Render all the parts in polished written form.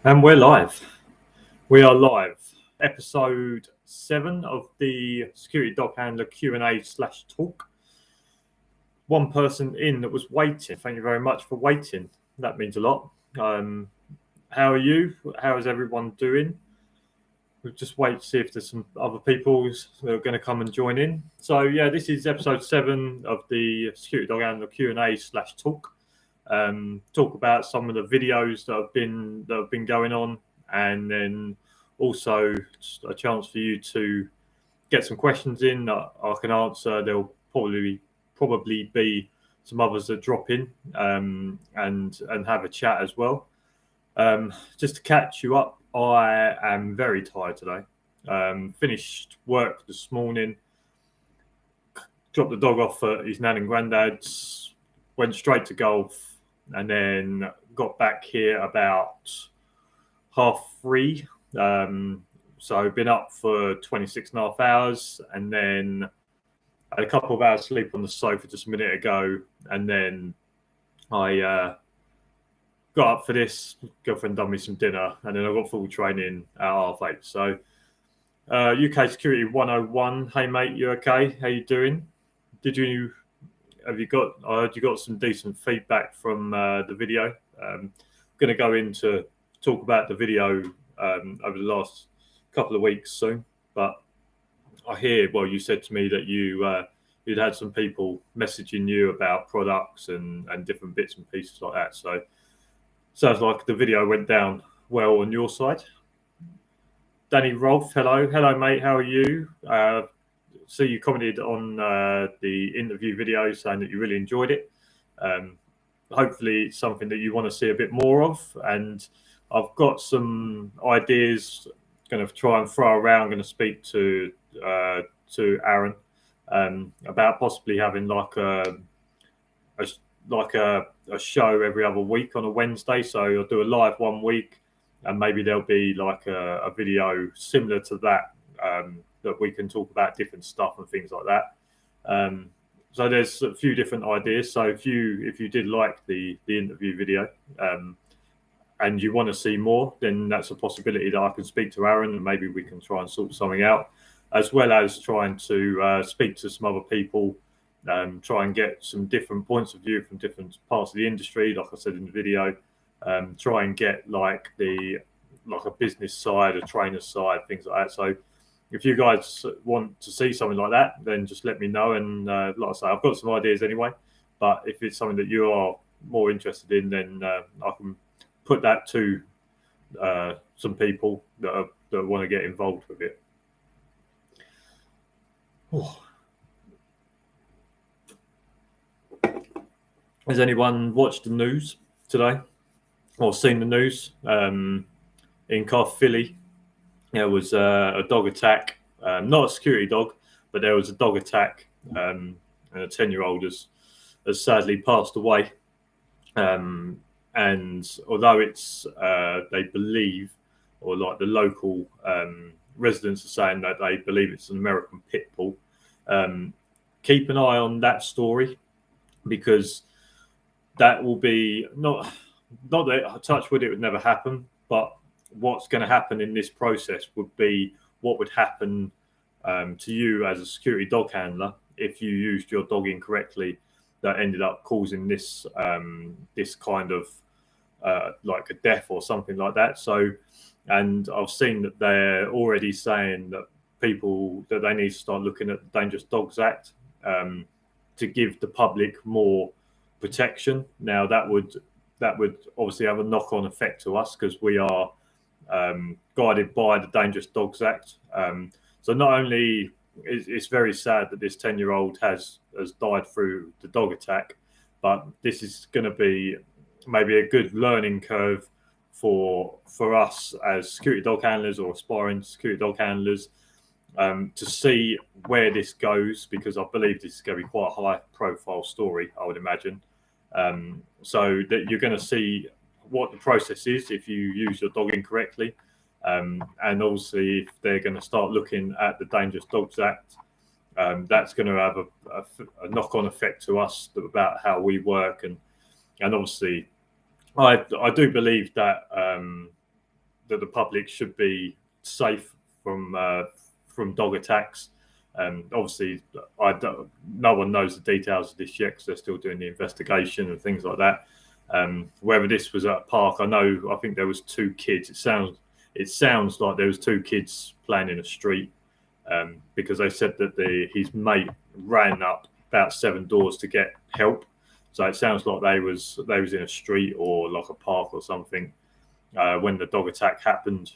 And we're live. We are live. Episode 7 of the Security Dog Handler Q&A/talk. One person in that was waiting. Thank you very much for waiting. That means a lot. How are you? How is everyone doing? We'll just wait to see if there's some other people who are going to come and join in. So yeah, this is episode 7 of the Security Dog Handler Q&A/talk. Talk about some of the videos that have been going on, and then also a chance for you to get some questions in that I can answer. There'll probably be some others that drop in and have a chat as well. Just to catch you up, I am very tired today. Finished work this morning, dropped the dog off at his nan and granddad's, went straight to golf, and then got back here about 3:30. So been up for 26.5 hours, and then had a couple of hours sleep on the sofa just a minute ago, and then I got up for this. Girlfriend done me some dinner, and then I got full training at 8:30. So UK Security 101. Hey mate, you okay? How you doing? I heard you got some decent feedback from the video. I'm going to go in to talk about the video over the last couple of weeks soon. But I hear, well, you said to me that you'd had some people messaging you about products and different bits and pieces like that. So sounds like the video went down well on your side. Danny Rolfe, hello mate, how are you? See you commented on the interview video saying that you really enjoyed it. Hopefully it's something that you want to see a bit more of, and I've got some ideas going to try and throw around. I'm going to speak to Aaron about possibly having like a show every other week on a Wednesday. So I'll do a live one week, and maybe there'll be like a video similar to that that we can talk about different stuff and things like that. So there's a few different ideas. So if you did like the interview video and you want to see more, then that's a possibility that I can speak to Aaron, and maybe we can try and sort something out, as well as trying to speak to some other people, try and get some different points of view from different parts of the industry, like I said in the video. Try and get like a business side, a trainer side, things like that. So if you guys want to see something like that, then just let me know. And like I say, I've got some ideas anyway. But if it's something that you are more interested in, then I can put that to some people that want to get involved with it. Oh. Has anyone watched the news today or seen the news? In Philly, there was a dog attack, not a security dog, but there was a dog attack, and a 10-year-old has sadly passed away. And although it's they believe, or like the local residents are saying that they believe it's an American pit bull, keep an eye on that story, because that will be not that, touch wood, it would never happen, but what's going to happen in this process would be what would happen to you as a security dog handler if you used your dog incorrectly, that ended up causing this kind of like a death or something like that. So, and I've seen that they're already saying that they need to start looking at the Dangerous Dogs Act to give the public more protection. Now that would obviously have a knock-on effect to us, because we are guided by the Dangerous Dogs Act. So not only it's very sad that this 10-year-old has died through the dog attack, but this is going to be maybe a good learning curve for us as security dog handlers or aspiring security dog handlers, to see where this goes, because I believe this is going to be quite a high-profile story, I would imagine. So that you're going to see what the process is if you use your dog incorrectly, and obviously if they're going to start looking at the Dangerous Dogs Act, that's going to have a knock-on effect to us about how we work, and obviously I do believe that that the public should be safe from dog attacks. Obviously, no one knows the details of this yet because they're still doing the investigation and things like that. Whether this was at a park, I think there was 2 kids. It sounds like there was 2 kids playing in a street, because they said that his mate ran up about 7 doors to get help. So it sounds like they was in a street or like a park or something when the dog attack happened.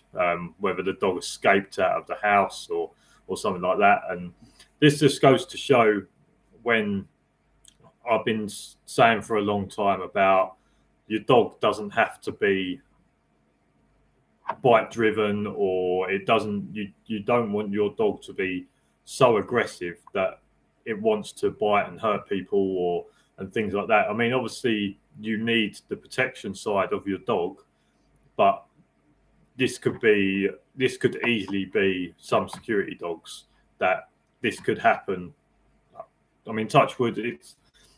Whether the dog escaped out of the house or something like that. And this just goes to show, when I've been saying for a long time about your dog doesn't have to be bite driven, or you don't want your dog to be so aggressive that it wants to bite and hurt people and things like that. I mean, obviously you need the protection side of your dog, but this could easily be some security dogs that this could happen. I mean, touch wood,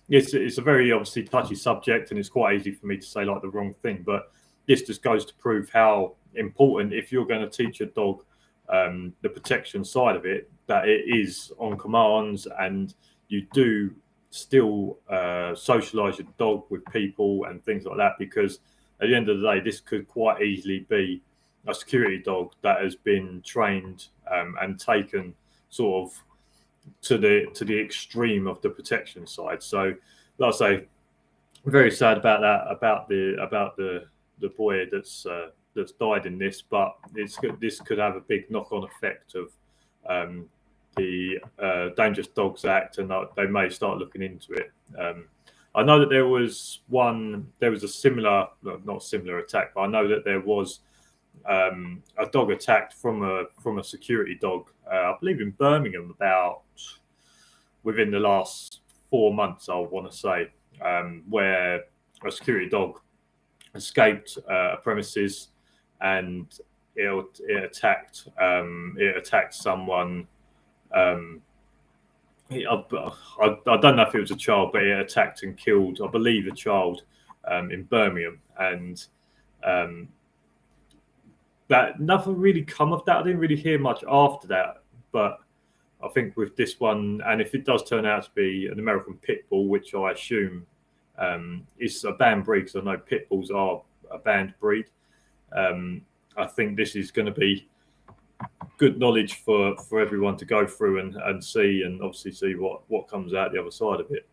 it's a very obviously touchy subject, and it's quite easy for me to say like the wrong thing, but this just goes to prove how important, if you're going to teach a dog the protection side of it, that it is on commands, and you do still socialize your dog with people and things like that, because at the end of the day, this could quite easily be a security dog that has been trained and taken sort of to the extreme of the protection side. So, like I say, very sad about that, about the boy that's died in this, but this could have a big knock-on effect of the Dangerous Dogs Act, and they may start looking into it. I know that there was a similar, not similar attack, but I know that there was a dog attacked from a security dog, I believe in Birmingham, about within the last 4 months, I want to say, where a security dog escaped a premises, and it attacked someone. I don't know if it was a child, but it attacked and killed, I believe, a child in Birmingham, and that nothing really come of that. I didn't really hear much after that, but I think with this one, and if it does turn out to be an American pit bull, which I assume is a banned breed, because I know pit bulls are a banned breed, I think this is going to be good knowledge for everyone to go through and see, and obviously see what comes out the other side of it.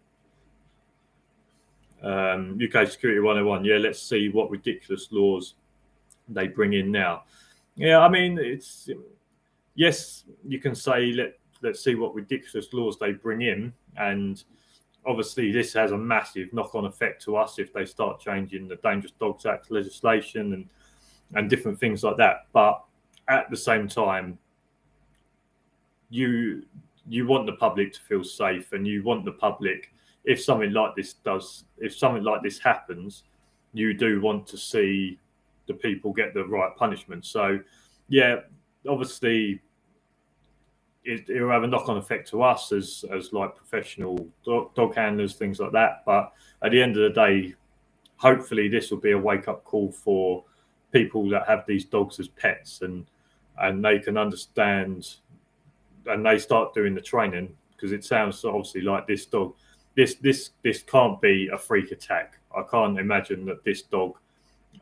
UK Security 101. Yeah, let's see what ridiculous laws they bring in now. Yeah, I mean, yes, you can say let's see what ridiculous laws they bring in, and obviously this has a massive knock-on effect to us if they start changing the Dangerous Dogs Act legislation and different things like that. But at the same time, you want the public to feel safe, and you want the public, if something like this happens, you do want to see the people get the right punishment. So, yeah, obviously it will have a knock-on effect to us as like professional dog handlers, things like that. But at the end of the day, hopefully this will be a wake-up call for people that have these dogs as pets, and they can understand, and they start doing the training, because it sounds obviously like this dog, this can't be a freak attack. I can't imagine that this dog,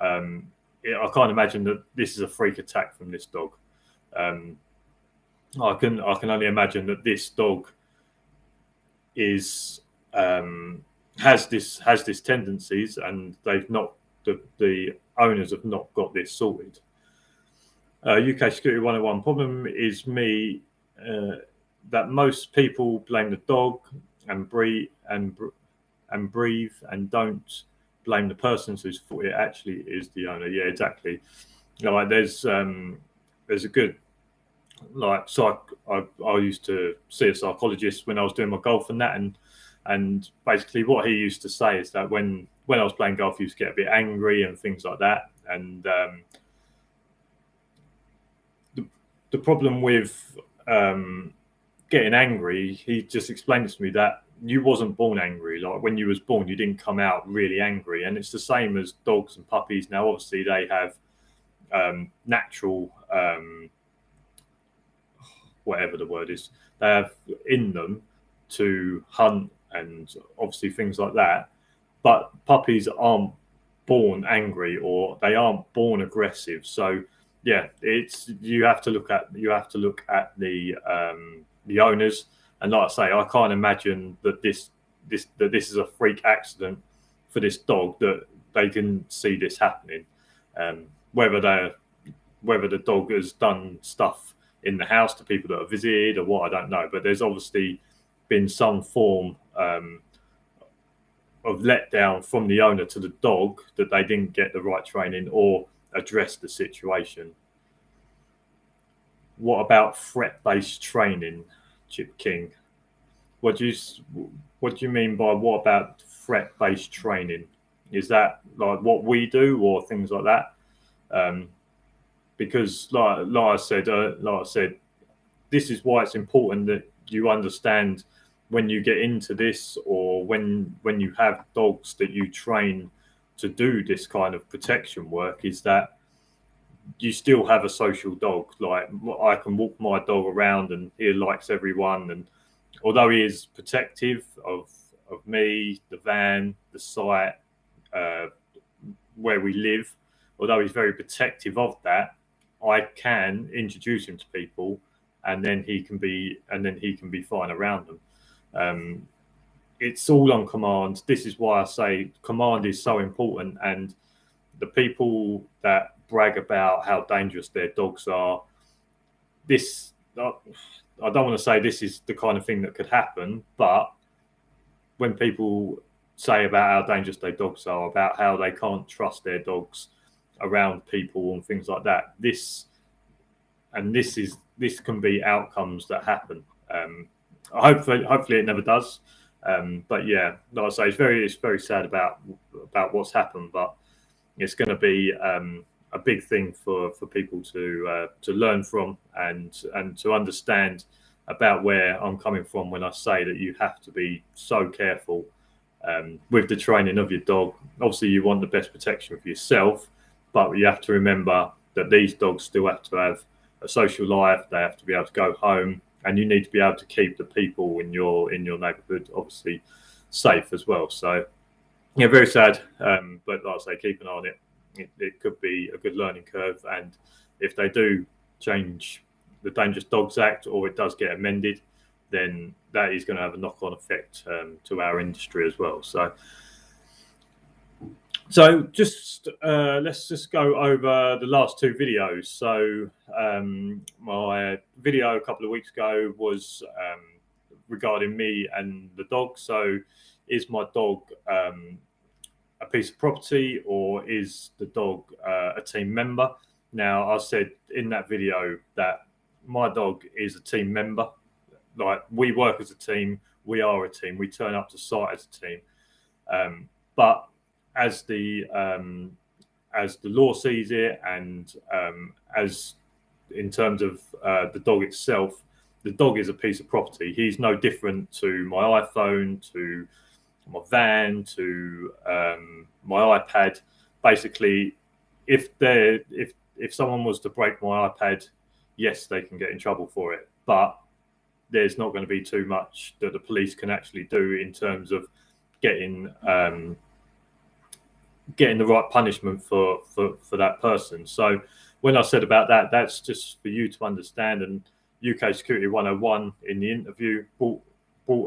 I can't imagine that this is a freak attack from this dog. I can only imagine that this dog is has this tendencies, and they've not, the owners have not got this sorted. UK Security 101. Problem is that most people blame the dog and breathe and don't blame the person whose fault it actually is the owner. Yeah, exactly. Like there's a good, like, I used to see a psychologist when I was doing my golf and that, and basically what he used to say is that when I was playing golf, he used to get a bit angry and things like that, and the problem with getting angry, he just explained to me that you wasn't born angry. Like when you was born, you didn't come out really angry, and it's the same as dogs and puppies. Now, obviously, they have natural, whatever the word is, they have in them to hunt and obviously things like that. But puppies aren't born angry, or they aren't born aggressive. So yeah, it's you have to look at the owners. And like I say, I can't imagine that this is a freak accident for this dog, that they can see this happening. Whether the dog has done stuff in the house to people that are visited or what, I don't know. But there's obviously been some form of letdown from the owner to the dog, that they didn't get the right training or address the situation. What about threat-based training, Chip King? What do you mean by what about threat-based training? Is that like what we do or things like that? Because like I said, this is why it's important that you understand when you get into this, or when you have dogs that you train to do this kind of protection work, is that you still have a social dog. Like, I can walk my dog around and he likes everyone, and although he is protective of me, the van, the site, where we live, although he's very protective of that, I can introduce him to people, and then he can be fine around them. It's all on command. This is why I say command is so important. And the people that brag about how dangerous their dogs are, this, I don't want to say this is the kind of thing that could happen, but when people say about how dangerous their dogs are, about how they can't trust their dogs around people and things like that, this can be outcomes that happen. Hopefully it never does. But yeah, like I say, it's very sad about what's happened, but it's going to be a big thing for people to learn from, and to understand about where I'm coming from when I say that you have to be so careful with the training of your dog. Obviously, you want the best protection for yourself, but you have to remember that these dogs still have to have a social life. They have to be able to go home, and you need to be able to keep the people in your neighbourhood obviously safe as well. So yeah, very sad. But like I say, keep an eye on it. It could be a good learning curve, and if they do change the Dangerous Dogs Act, or it does get amended, then that is going to have a knock-on effect to our industry as well. So just let's just go over the last two videos. So my video a couple of weeks ago was regarding me and the dog. So is my dog a piece of property, or is the dog a team member? Now, I said in that video that my dog is a team member. Like, we work as a team, we are a team, we turn up to site as a team. But as the law sees it, and as in terms of the dog itself, the dog is a piece of property. He's no different to my iPhone, to my van, to my iPad. Basically, if someone was to break my iPad, yes, they can get in trouble for it, but there's not going to be too much that the police can actually do in terms of getting the right punishment for that person. So when I said about that, that's just for you to understand. And UK Security 101 in the interview brought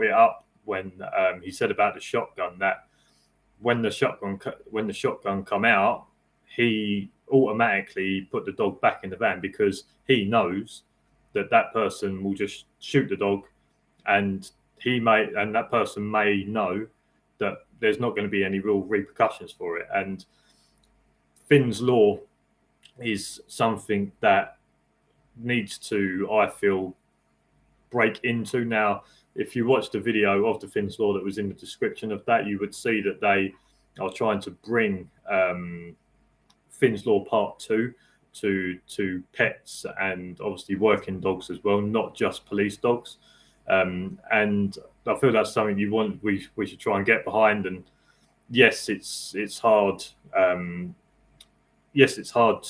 it up when he said about the shotgun, that when the shotgun come out, he automatically put the dog back in the van, because he knows that person will just shoot the dog, and that person may know that there's not going to be any real repercussions for it. And Finn's law is something that needs to, I feel, break into. Now, if you watch the video of the Finn's law that was in the description of that, you would see that they are trying to bring Finn's law Part 2 to pets, and obviously working dogs as well, not just police dogs. And I feel that's something we should try and get behind. And yes, it's hard. Yes, it's hard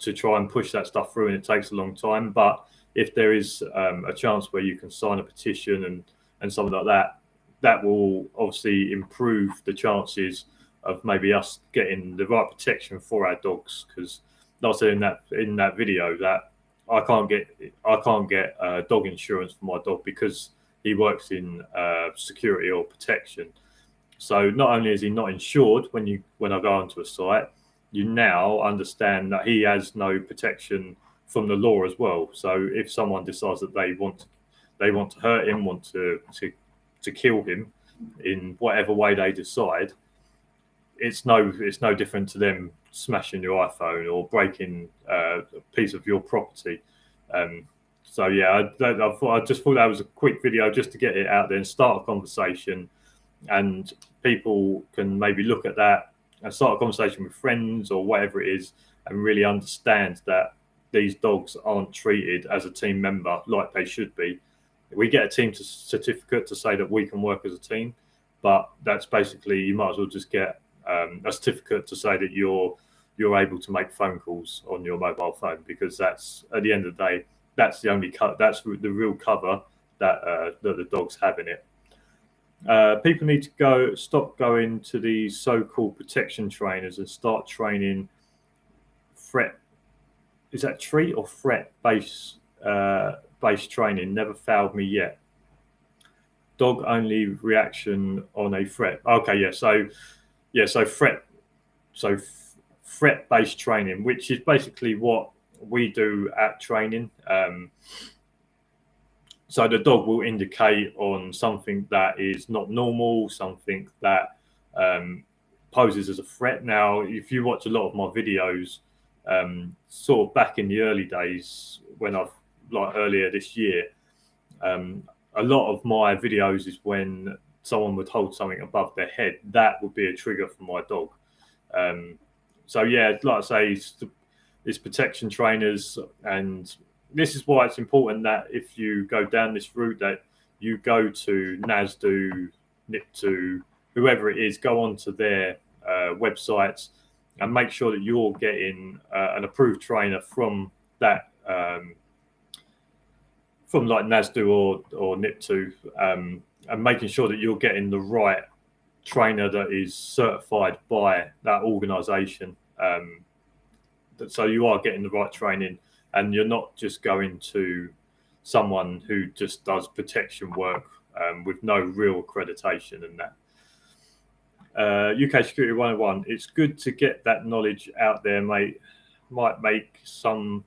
to try and push that stuff through, and it takes a long time. But if there is a chance where you can sign a petition and something like that, that will obviously improve the chances of maybe us getting the right protection for our dogs. Because like I said in that video, that I can't get dog insurance for my dog because he works in security or protection. So not only is he not insured when I go onto a site, you now understand that he has no protection from the law as well. So if someone decides that they want to hurt him, want to kill him in whatever way they decide, it's no different to them smashing your iPhone or breaking a piece of your property. So yeah, I just thought that was a quick video just to get it out there and start a conversation, and people can maybe look at that and start a conversation with friends or whatever it is, and really understand that these dogs aren't treated as a team member like they should be. We get a team certificate to say that we can work as a team, but that's basically, you might as well just get a certificate to say that you're able to make phone calls on your mobile phone, because that's, at the end of the day, that's the only that's the real cover that the dogs have in it. People need to stop going to the so-called protection trainers and start training threat. Is that treat or threat based training? Never failed me yet. Dog only reaction on a threat. Okay, yeah. So threat based training, which is basically what we do at training. So the dog will indicate on something that is not normal, something that poses as a threat. Now, if you watch a lot of my videos, sort of back in the early days, when earlier this year, a lot of my videos is when someone would hold something above their head. That would be a trigger for my dog. So yeah, like I say, it's protection trainers, and this is why it's important that if you go down this route, that you go to NASDU, NIPTU, whoever it is, go onto their websites and make sure that you're getting an approved trainer from that, from like NASDU or NIPTU, and making sure that you're getting the right trainer that is certified by that organisation. So you are getting the right training, and you're not just going to someone who just does protection work with no real accreditation and that. UK Security 101. It's good to get that knowledge out there, mate. Might make someone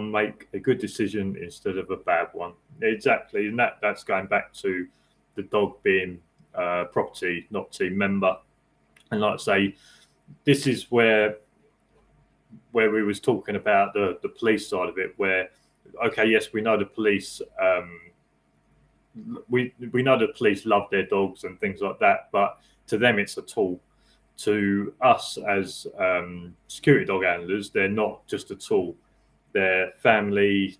make a good decision instead of a bad one. Exactly, and that's going back to the dog being property, not team member. And like I say, this is where we was talking about the police side of it, where, okay, yes, we know the police, we know the police love their dogs and things like that, but to them it's a tool. To us as security dog handlers, they're not just a tool. They're family.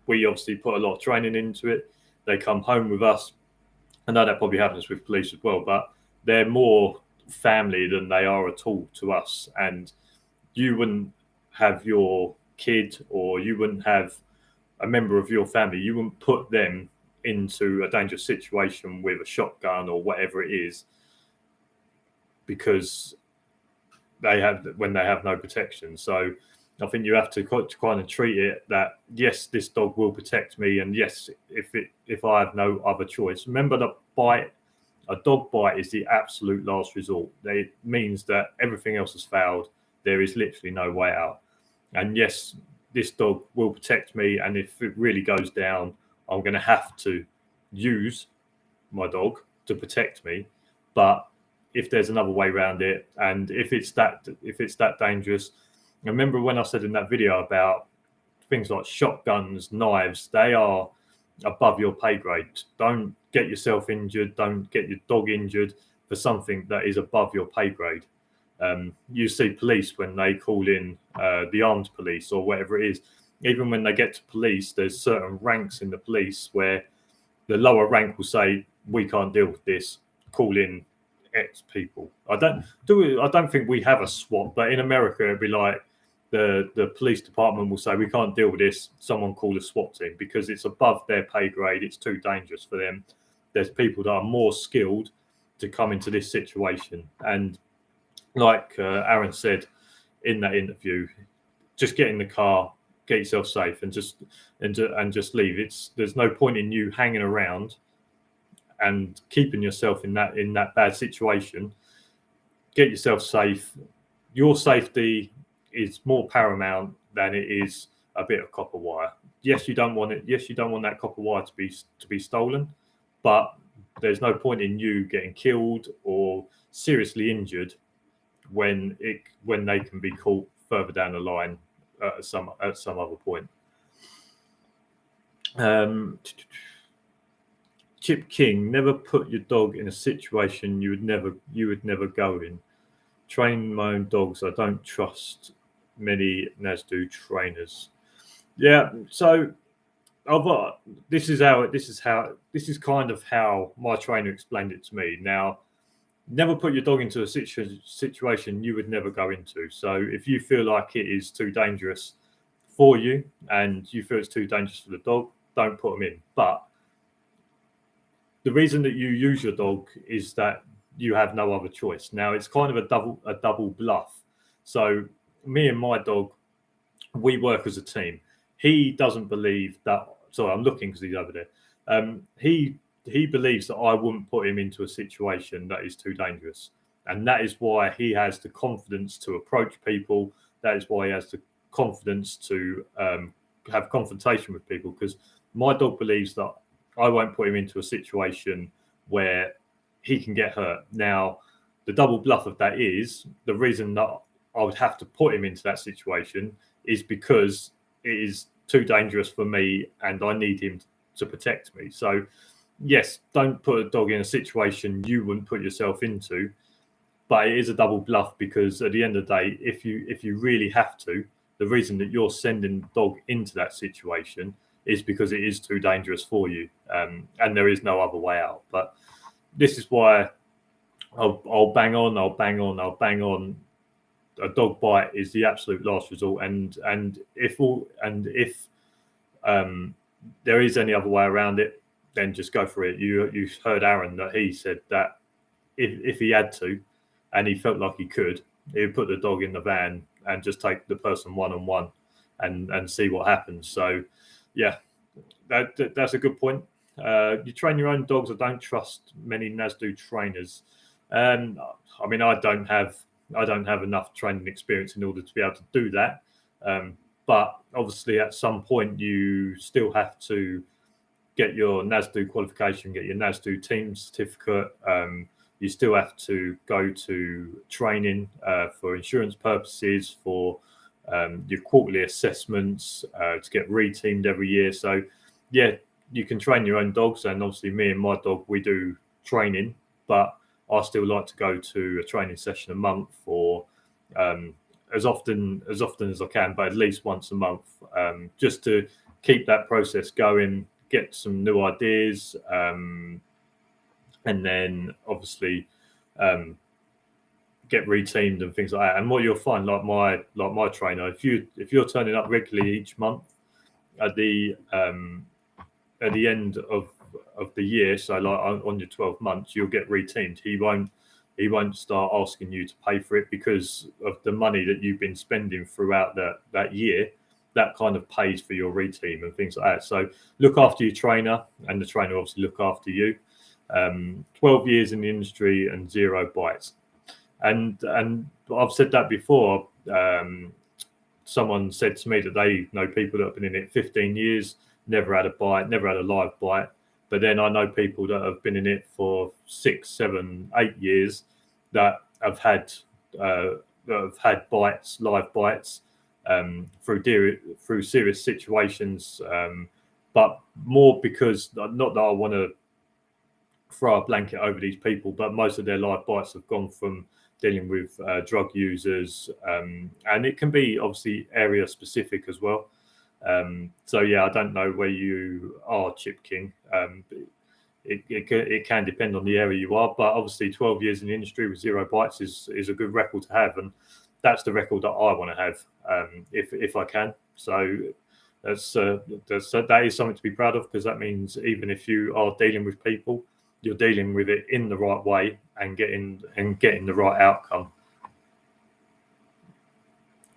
We obviously put a lot of training into it. They come home with us. I know that probably happens with police as well, but they're more family than they are a tool to us. And you wouldn't have your kid, or you wouldn't have a member of your family, you wouldn't put them into a dangerous situation with a shotgun or whatever it is, because they have no protection. So I think you have to kind of treat it that, yes, this dog will protect me, and yes, if I have no other choice. Remember that a dog bite is the absolute last resort. It means that everything else has failed. There is literally no way out. And yes, this dog will protect me, and if it really goes down, I'm going to have to use my dog to protect me. But if there's another way around it, and if it's that dangerous, remember when I said in that video about things like shotguns, knives, they are above your pay grade. Don't get yourself injured. Don't get your dog injured for something that is above your pay grade. You see police when they call in the armed police or whatever it is. Even when they get to police, there's certain ranks in the police where the lower rank will say, "We can't deal with this. Call in X people." I don't think we have a SWAT, but in America it'd be like, the police department will say, we can't deal with this, someone call a SWAT team, because it's above their pay grade, it's too dangerous for them. There's people that are more skilled to come into this situation. And like Aaron said in that interview, just get in the car, get yourself safe, and just leave. There's no point in you hanging around and keeping yourself in that bad situation. Get yourself safe. Your safety is more paramount than it is a bit of copper wire. Yes, you don't want it. Yes, you don't want that copper wire to be stolen, but there's no point in you getting killed or seriously injured when they can be caught further down the line at some other point. Chip King, never put your dog in a situation you would never go in. Train my own dogs. I don't trust many NASDU trainers. Yeah, so this is kind of how my trainer explained it to me. Now, never put your dog into a situation you would never go into. So if you feel like it is too dangerous for you and you feel it's too dangerous for the dog, don't put them in. But the reason that you use your dog is that you have no other choice. Now, it's kind of a double bluff. So me and my dog, we work as a team. He doesn't believe that. Sorry, I'm looking because he's over there. He believes that I wouldn't put him into a situation that is too dangerous. And that is why he has the confidence to approach people. That is why he has the confidence to have confrontation with people, because my dog believes that I won't put him into a situation where he can get hurt. Now, the double bluff of that is the reason that I would have to put him into that situation is because it is too dangerous for me and I need him to protect me. So, yes, don't put a dog in a situation you wouldn't put yourself into, but it is a double bluff, because at the end of the day, if you really have to, the reason that you're sending the dog into that situation is because it is too dangerous for you, and there is no other way out. But this is why I'll bang on. A dog bite is the absolute last resort, and if there is any other way around it, then just go for it. You heard Aaron that he said that if he had to, and he felt like he could, he would put the dog in the van and just take the person one-on-one and see what happens. So, yeah, that's a good point. You train your own dogs. I don't trust many NASDU trainers. I mean, I don't have enough training experience in order to be able to do that. But obviously, at some point, you still have to get your NASDU qualification, get your NASDU team certificate. You still have to go to training for insurance purposes, for your quarterly assessments, to get reteamed every year. So, yeah, you can train your own dogs. And obviously, me and my dog, we do training, but I still like to go to a training session a month, or as often as I can, but at least once a month, just to keep that process going, get some new ideas, and then obviously get reteamed and things like that. And what you'll find, like my trainer, if you're turning up regularly each month, at the end of the year, so like on your 12 months, you'll get reteamed. He won't start asking you to pay for it, because of the money that you've been spending throughout that year. That kind of pays for your reteam and things like that. So look after your trainer, and the trainer obviously look after you. 12 years in the industry and 0 bites. And I've said that before. Someone said to me that they know people that have been in it 15 years, never had a bite, never had a live bite. But then I know people that have been in it for 6, 7, 8 years that have had bites, live bites, through serious situations, but more because, not that I want to throw a blanket over these people, but most of their live bites have gone from dealing with drug users, and it can be obviously area specific as well. So yeah, I don't know where you are, Chip King. It can depend on the area you are, but obviously 12 years in the industry with 0 bites is a good record to have, and that's the record that I want to have, if I can. So that is something to be proud of, because that means even if you are dealing with people, you're dealing with it in the right way and getting the right outcome.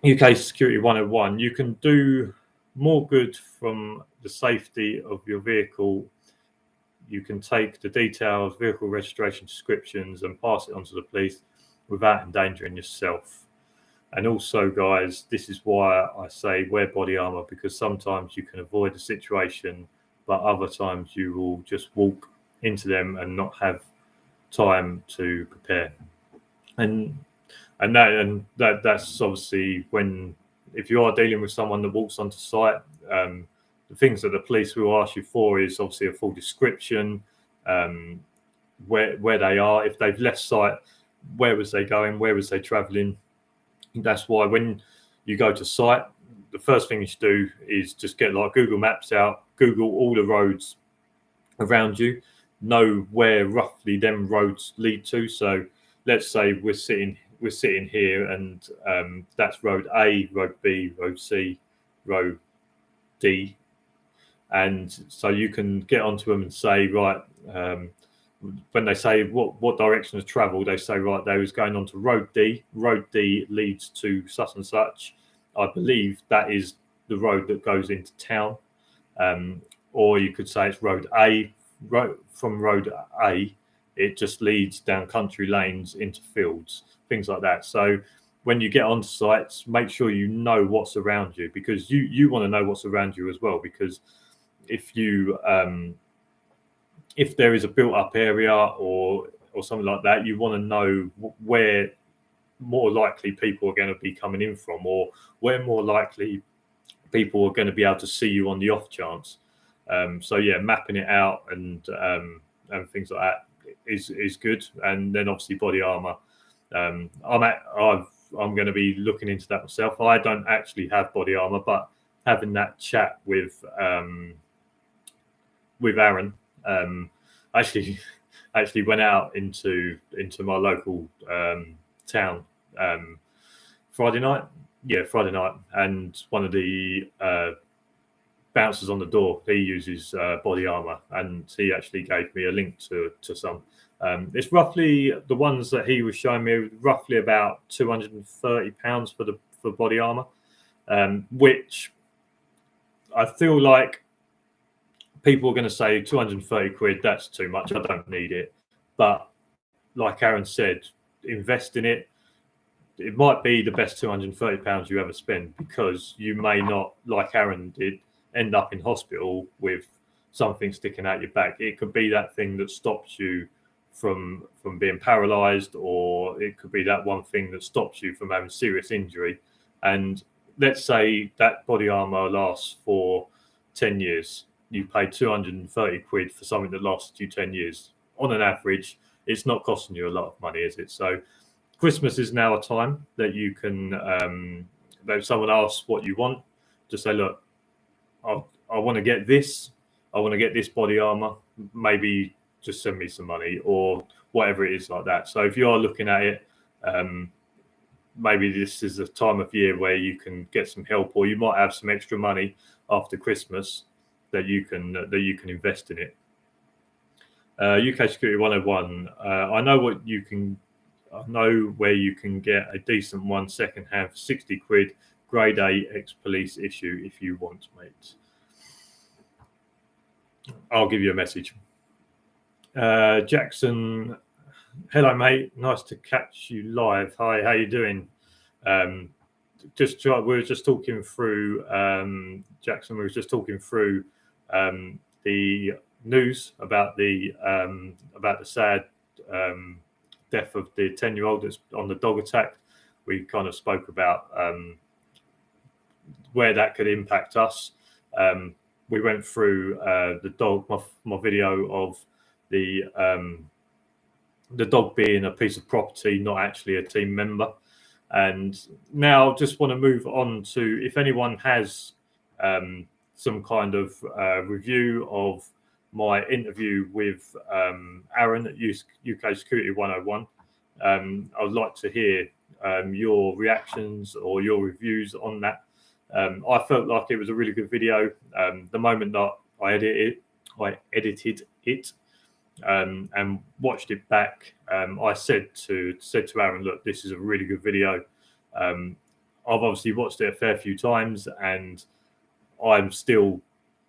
UK Security 101, you can do more good from the safety of your vehicle. You can take the details, vehicle registration descriptions, and pass it on to the police without endangering yourself. And also, guys, this is why I say wear body armor, because sometimes you can avoid a situation, but other times you will just walk into them and not have time to prepare. And that's obviously if you are dealing with someone that walks onto site, the things that the police will ask you for is obviously a full description, where they are, if they've left site, where was they going, where was they traveling. That's why when you go to site, the first thing you should do is just get like Google Maps out, Google all the roads around you, know where roughly them roads lead to. So let's say we're sitting here, and that's road A, road B, road C, road D. And so you can get onto them and say, right, when they say what direction of travel, they say, right, they was going on to road D. Road D leads to such and such. I believe that is the road that goes into town. Or you could say it's road A. From road A, it just leads down country lanes into fields, things like that. So when you get onto sites, make sure you know what's around you, because you want to know what's around you as well. Because if there is a built-up area or something like that, you want to know where more likely people are going to be coming in from, or where more likely people are going to be able to see you on the off chance. So yeah, mapping it out and things like that is good. And then obviously body armor. I'm going to be looking into that myself. I don't actually have body armor, but having that chat with Aaron, actually went out into my local town Friday night. Yeah, Friday night, and one of the bouncers on the door, he uses body armor, and he actually gave me a link to some. It's roughly, the ones that he was showing me, roughly about £230 for body armor, which I feel like people are going to say 230 quid, that's too much, I don't need it. But like Aaron said, invest in it. It might be the best £230 you ever spend, because you may not, like Aaron did, end up in hospital with something sticking out your back. It could be that thing that stops you from being paralyzed, or it could be that one thing that stops you from having serious injury. And let's say that body armor lasts for 10 years. You pay 230 quid for something that lasts you 10 years. On an average, it's not costing you a lot of money, is it? So Christmas is now a time that you can, if someone asks what you want, just say, look, I want to get this. I want to get this body armor. Maybe just send me some money, or whatever it is like that. So if you are looking at it, maybe this is a time of year where you can get some help, or you might have some extra money after Christmas that you can invest in it. UK Security 101. I know where you can get a decent one second hand for 60 quid, grade A ex-police issue if you want, mate. I'll give you a message. Jackson, hello, mate. Nice to catch you live. Hi, how you doing? We were just talking through, Jackson, we were just talking through the news about the sad death of the 10-year-old that's on the dog attack. We kind of spoke about where that could impact us. We went through the dog, my video of the dog being a piece of property, not actually a team member. And now just want to move on to, if anyone has some kind of review of my interview with Aaron at UK Security 101, I would like to hear your reactions or your reviews on that. I felt like it was a really good video. The moment that I edited it and watched it back, I said to Aaron, look, this is a really good video. I've obviously watched it a fair few times, and I'm still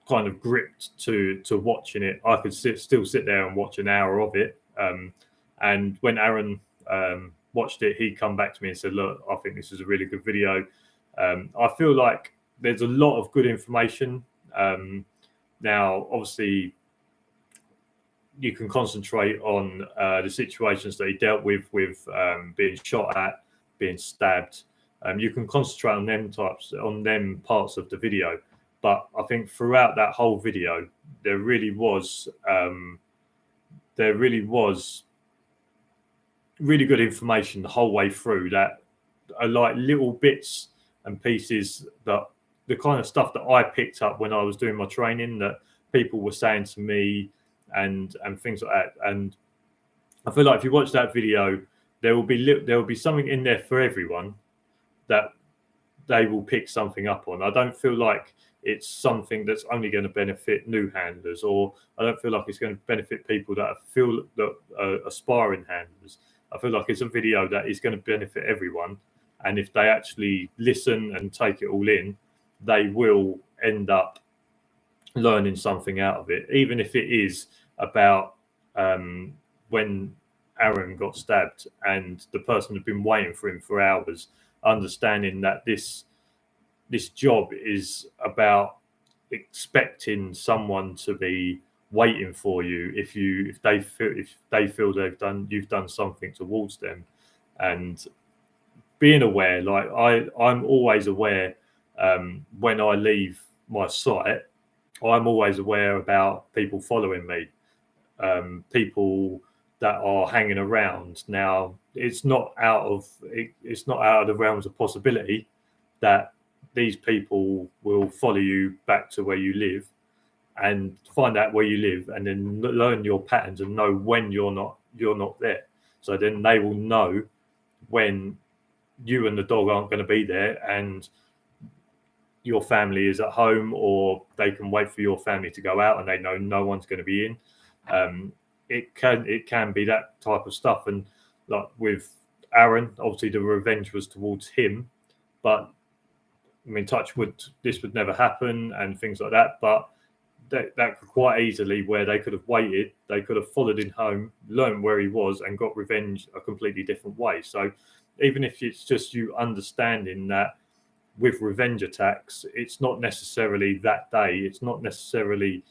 kind of gripped to watching it. I could still sit there and watch an hour of it. And when Aaron watched it, he come back to me and said, look, I think this is a really good video. I feel like there's a lot of good information. Now, obviously, you can concentrate on the situations that he dealt with being shot at, being stabbed. You can concentrate on them parts of the video. But I think throughout that whole video, there really was really good information the whole way through, that are like little bits and pieces, that the kind of stuff that I picked up when I was doing my training, that people were saying to me and things like that. And I feel like if you watch that video, there will be something in there for everyone that they will pick something up on. I don't feel like it's something that's only going to benefit new handlers, or I don't feel like it's going to benefit people that are aspiring handlers. I feel like it's a video that is going to benefit everyone, and if they actually listen and take it all in, they will end up learning something out of it, even if it is about when Aaron got stabbed and the person had been waiting for him for hours, understanding that this job is about expecting someone to be waiting for you if they feel you've done something towards them. And being aware, like I'm always aware when I leave my site, I'm always aware about people following me, people that are hanging around. Now, it's not out of the realms of possibility that these people will follow you back to where you live and find out where you live, and then learn your patterns and know when you're not there. So then they will know when you and the dog aren't going to be there, and your family is at home, or they can wait for your family to go out and they know no one's going to be in. It can be that type of stuff. And like with Aaron, obviously the revenge was towards him, but I mean, touch wood, this would never happen and things like that. But that could quite easily, where they could have waited, they could have followed him home, learned where he was, and got revenge a completely different way. So even if it's just you understanding that with revenge attacks, it's not necessarily that day, it's not necessarily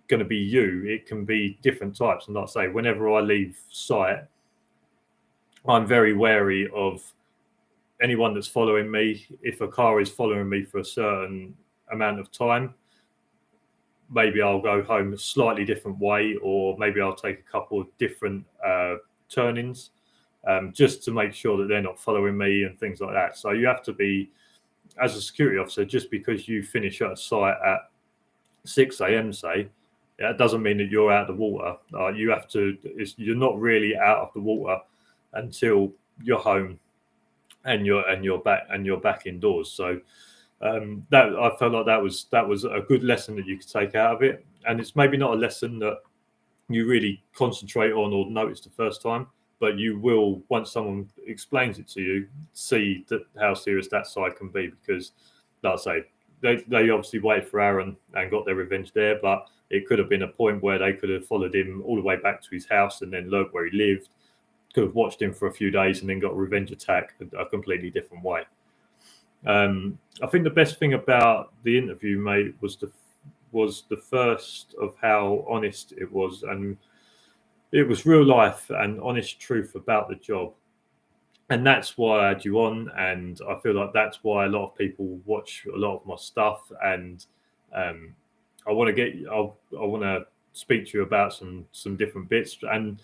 going to be you, it can be different types. And like I say, whenever I leave site, I'm very wary of anyone that's following me. If a car is following me for a certain amount of time, maybe I'll go home a slightly different way, or maybe I'll take a couple of different turnings, just to make sure that they're not following me and things like that. So you have to be, as a security officer, just because you finish at a site at 6 a.m, say, that doesn't mean that you're out of the water. You have to. You're not really out of the water until you're home and you're back indoors. So that I felt like that was a good lesson that you could take out of it. And it's maybe not a lesson that you really concentrate on or notice the first time, but you will, once someone explains it to you, see that how serious that side can be. Because, like I say, they obviously waited for Aaron and got their revenge there, but it could have been a point where they could have followed him all the way back to his house and then learned where he lived, could have watched him for a few days and then got a revenge attack a completely different way. I think the best thing about the interview, mate, was the first of how honest it was, and it was real life and honest truth about the job. And that's why I had you on, and I feel like that's why a lot of people watch a lot of my stuff. And I want to speak to you about some different bits. And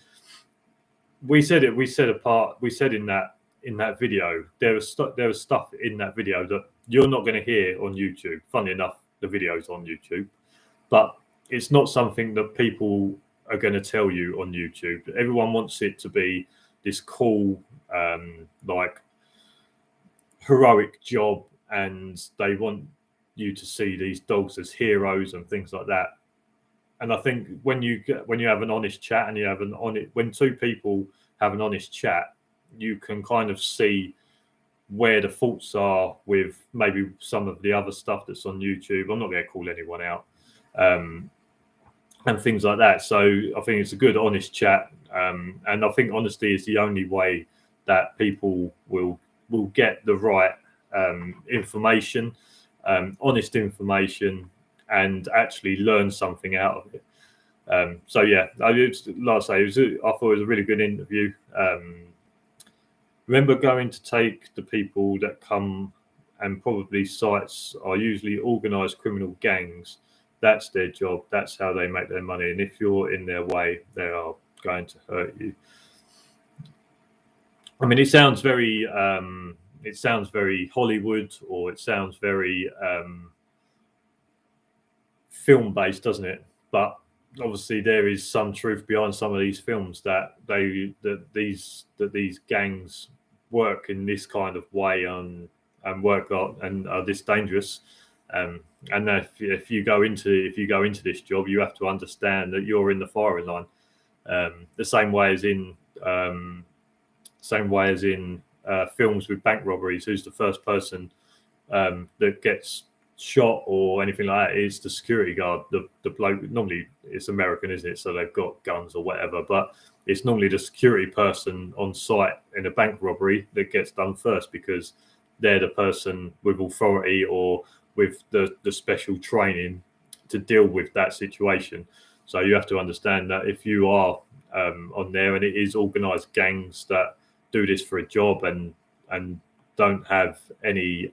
we said in that video, there was stuff in that video that you're not going to hear on YouTube. Funnily enough, the video's on YouTube, but it's not something that people are going to tell you on YouTube. Everyone wants it to be this cool, like heroic job, and they want you to see these dogs as heroes and things like that. And I think when you have an honest chat, and when two people have an honest chat, you can kind of see where the faults are with maybe some of the other stuff that's on YouTube. I'm not going to call anyone out, and things like that. So I think it's a good, honest chat, and I think honesty is the only way that people will get the right information, honest information, and actually learn something out of it. So yeah, like I say, I thought it was a really good interview. Remember going to take the people that come, and probably sites are usually organised criminal gangs. That's their job. That's how they make their money. And if you're in their way, they are going to hurt you. I mean, it sounds very Hollywood, or it sounds very film-based, doesn't it? But obviously, there is some truth behind some of these films that these gangs work in this kind of way and work on and are this dangerous. And if you go into this job, you have to understand that you're in the firing line, the same way as in films with bank robberies. Who's the first person that gets shot or anything like that? Is the security guard, the bloke. Normally it's American, isn't it? So they've got guns or whatever, but it's normally the security person on site in a bank robbery that gets done first, because they're the person with authority or with the special training to deal with that situation. So you have to understand that if you are on there, and it is organised gangs that do this for a job and don't have any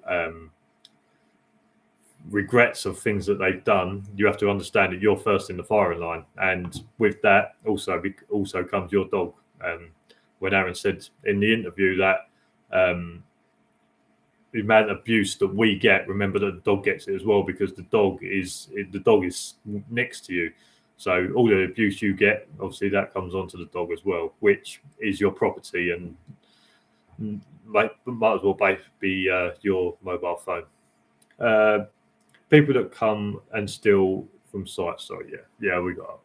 regrets of things that they've done, you have to understand that you're first in the firing line. And with that also comes your dog. When Aaron said in the interview that the amount of abuse that we get, remember that the dog gets it as well, because the dog is next to you. So all the abuse you get, obviously that comes onto the dog as well, which is your property and might as well be your mobile phone. People that come and steal from sites. So yeah, we got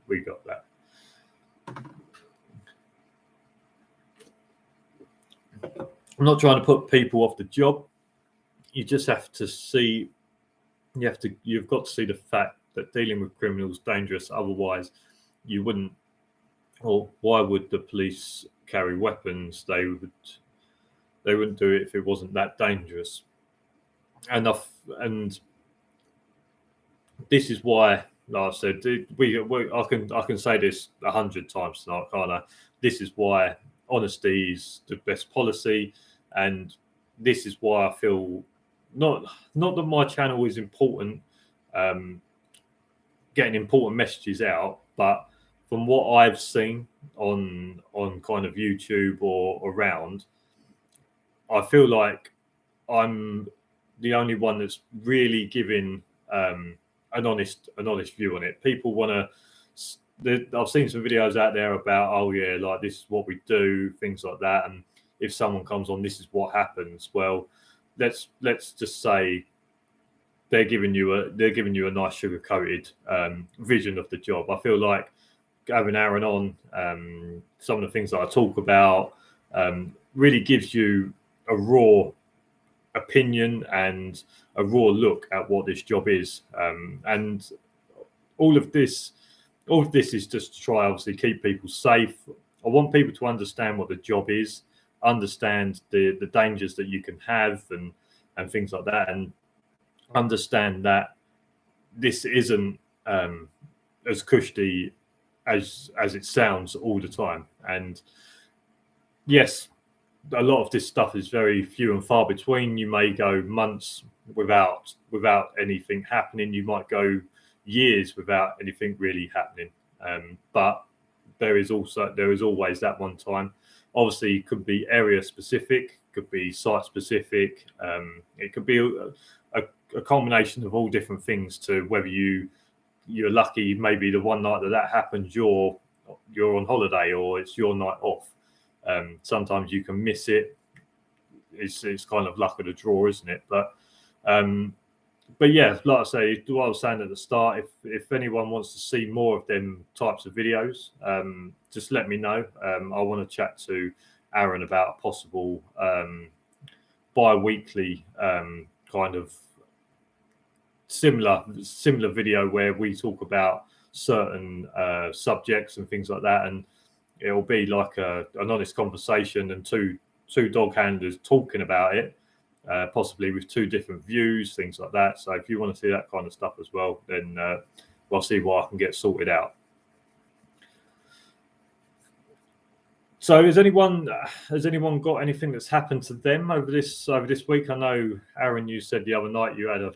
that. I'm not trying to put people off the job. You just have to see. You've got to see the fact that dealing with criminals is dangerous. Otherwise, you wouldn't. Or why would the police carry weapons? They wouldn't do it if it wasn't that dangerous. And this is why, like I said, I can say this 100 times tonight, can't I? This is why honesty is the best policy, and this is why I feel not that my channel is important, getting important messages out, but from what I've seen on kind of YouTube or around, I feel like I'm the only one that's really giving an honest view on it. People want to. I've seen some videos out there about, oh yeah, like this is what we do, things like that, and if someone comes on, this is what happens. Well, let's just say they're giving you a nice sugar-coated vision of the job. I feel like having Aaron on, some of the things that I talk about really gives you a raw opinion and a raw look at what this job is, and all of this is just to try, obviously, keep people safe. I want people to understand what the job is, understand the dangers that you can have and things like that, and understand that this isn't as cushy as it sounds all the time. And yes, a lot of this stuff is very few and far between. You may go months without anything happening. You might go years without anything really happening. But there is always that one time. Obviously, it could be area specific, could be site specific. It could be a combination of all different things to whether you're lucky. Maybe the one night that happens, you're on holiday or it's your night off. Sometimes you can miss it. it's kind of luck of the draw, isn't it? But yeah, like I say, what I was saying at the start, if anyone wants to see more of them types of videos, just let me know. I want to chat to Aaron about a possible bi-weekly kind of similar video where we talk about certain subjects and things like that, and it'll be like an honest conversation and two dog handlers talking about it. Possibly with two different views, things like that. So if you want to see that kind of stuff as well, then we'll see what I can get sorted out. So has anyone got anything that's happened to them over this week? I know, Aaron, you said the other night you had a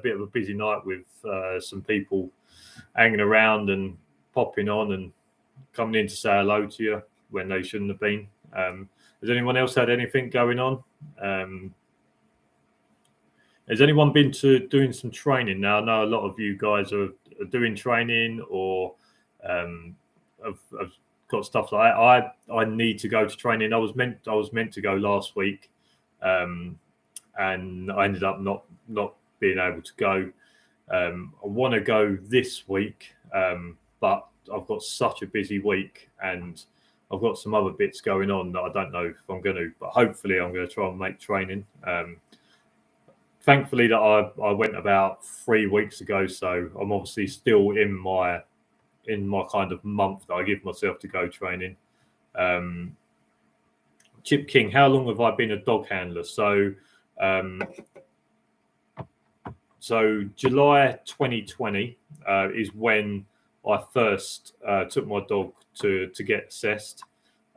bit of a busy night with some people hanging around and popping on and coming in to say hello to you when they shouldn't have been. Has anyone else had anything going on? Has anyone been to doing some training now? I know a lot of you guys are doing training or have got stuff like that. I need to go to training. I was meant to go last week, and I ended up not being able to go. I want to go this week, but I've got such a busy week and I've got some other bits going on that I don't know if I'm going to. But hopefully, I'm going to try and make training. Thankfully, that I went about 3 weeks ago, so I'm obviously still in my kind of month that I give myself to go training. Chip King, how long have I been a dog handler? So July 2020 is when I first took my dog to get assessed,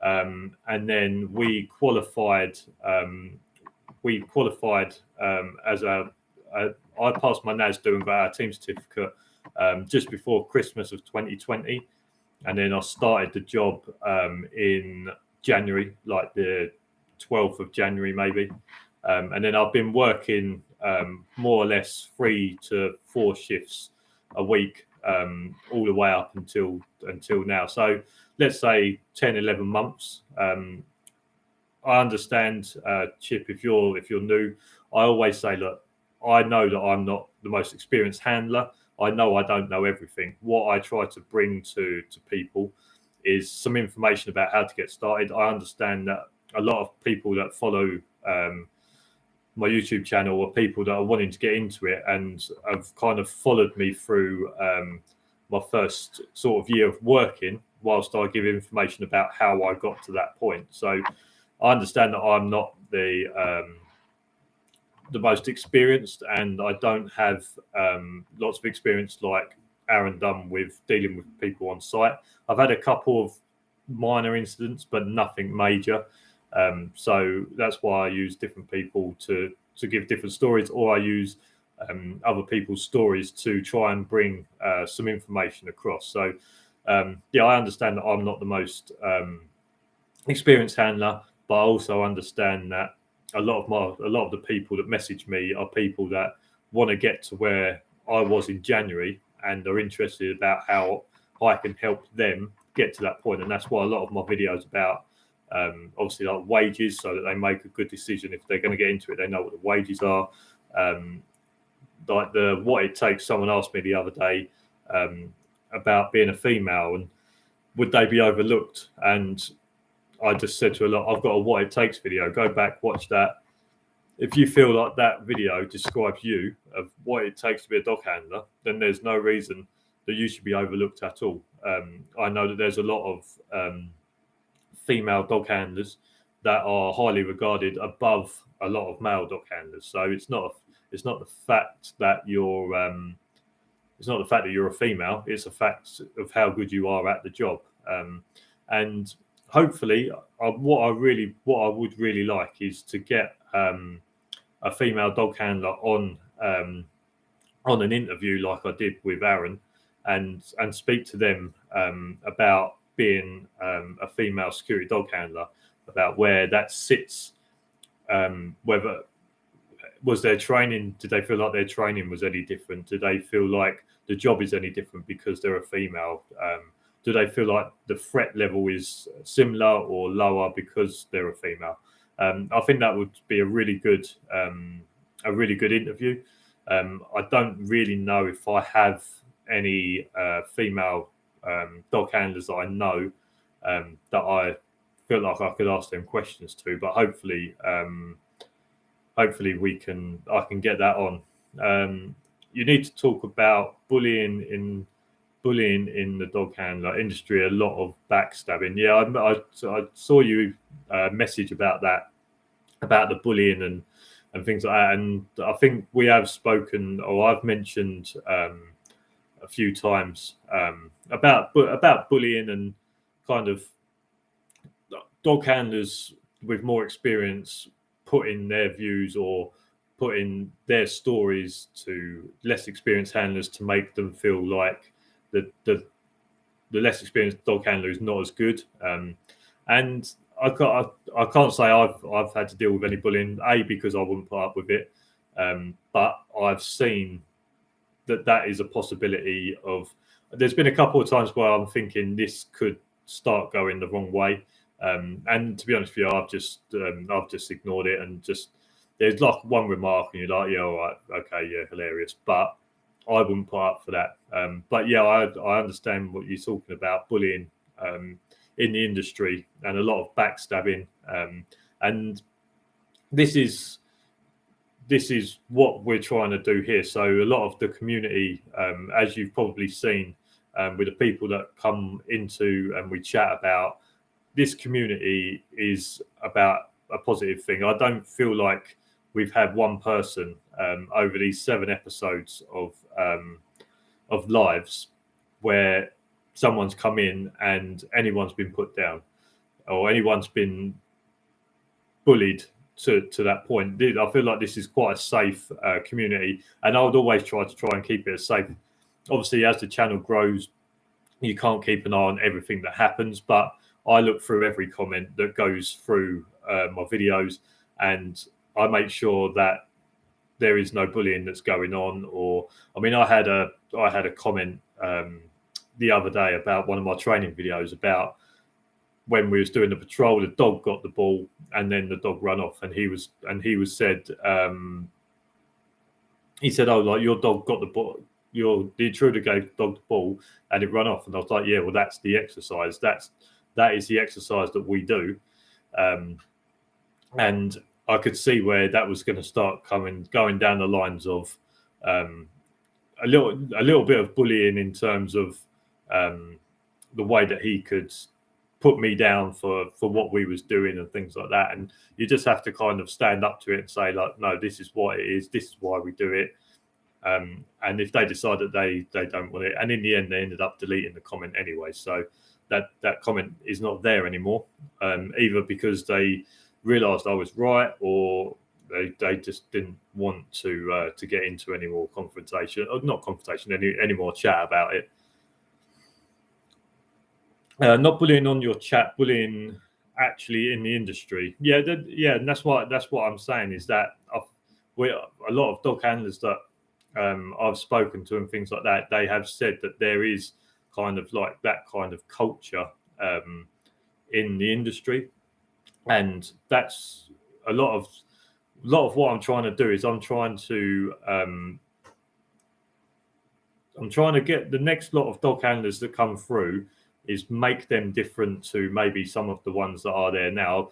and then we qualified. As I passed my NAS doing our team certificate just before Christmas of 2020, and then I started the job in January, like the 12th of January maybe, and then I've been working more or less 3 to 4 shifts a week all the way up until now. So let's say 10-11 months. I understand, Chip, if you're new, I always say, look, I know that I'm not the most experienced handler. I know I don't know everything. What I try to bring to people is some information about how to get started. I understand that a lot of people that follow my YouTube channel are people that are wanting to get into it and have kind of followed me through my first sort of year of working, whilst I give information about how I got to that point. So I understand that I'm not the most experienced, and I don't have lots of experience like Aaron done with dealing with people on site. I've had a couple of minor incidents, but nothing major. So that's why I use different people to give different stories, or I use other people's stories to try and bring some information across. So yeah, I understand that I'm not the most experienced handler, but I also understand that a lot of the people that message me are people that want to get to where I was in January and are interested about how I can help them get to that point. And that's why a lot of my videos about obviously like wages, so that they make a good decision if they're going to get into it. They know what the wages are. Like what it takes. Someone asked me the other day about being a female and would they be overlooked, and I just said to a lot, I've got a what it takes video. Go back, watch that. If you feel like that video describes you of what it takes to be a dog handler, then there's no reason that you should be overlooked at all. I know that there's a lot of female dog handlers that are highly regarded above a lot of male dog handlers. So it's not the fact that you're a female. It's a fact of how good you are at the job. And hopefully, what I would really like is to get a female dog handler on an interview like I did with Aaron, and speak to them about being a female security dog handler, about where that sits, whether was their training, did they feel like their training was any different? Do they feel like the job is any different because they're a female? Do they feel like the threat level is similar or lower because they're a female? I think that would be a really good interview. I don't really know if I have any female dog handlers that I know that I feel like I could ask them questions to, but hopefully I can get that on. You need to talk about bullying in the dog handler industry. A lot of backstabbing. Yeah, I saw you message about that, about the bullying and things like that. And I think we have spoken, or I've mentioned a few times about bullying and kind of dog handlers with more experience putting their views or putting their stories to less experienced handlers to make them feel like the less experienced dog handler is not as good. And I can't say I've had to deal with any bullying, because I wouldn't put up with it, but I've seen that is a possibility of. There's been a couple of times where I'm thinking this could start going the wrong way, and to be honest with you, I've just ignored it, and just there's like one remark and you're like, yeah, all right, okay, yeah, hilarious, but I wouldn't put up for that. But yeah, I understand what you're talking about, bullying in the industry and a lot of backstabbing, and this is what we're trying to do here. So a lot of the community, as you've probably seen, with the people that come into and we chat about, this community is about a positive thing. I don't feel like we've had one person over these 7 episodes of lives where someone's come in and anyone's been put down or anyone's been bullied to that point. I feel like this is quite a safe community, and I would always try and keep it as safe. Obviously, as the channel grows, you can't keep an eye on everything that happens, but I look through every comment that goes through my videos, and I make sure that there is no bullying that's going on. Or, I mean, I had a comment the other day about one of my training videos about when we was doing the patrol, the dog got the ball and then the dog ran off, and he said, oh, like, your dog got the ball, the intruder gave the dog the ball and it ran off. And I was like, yeah, well, that's the exercise. That is the exercise that we do. And I could see where that was going to start going down the lines of a little bit of bullying in terms of the way that he could put me down for what we was doing and things like that. And you just have to kind of stand up to it and say, like, no, this is what it is. This is why we do it. And if they decide that they don't want it, and in the end, they ended up deleting the comment anyway. So that comment is not there anymore, either because they realised I was right, or they just didn't want to get into any more confrontation, or not confrontation, any more chat about it. Not bullying on your chat, bullying actually in the industry. Yeah, and that's what I'm saying is that a lot of dog handlers that I've spoken to and things like that, they have said that there is kind of like that kind of culture in the industry, and that's a lot of what I'm trying to do is I'm trying to get the next lot of dog handlers that come through is make them different to maybe some of the ones that are there now.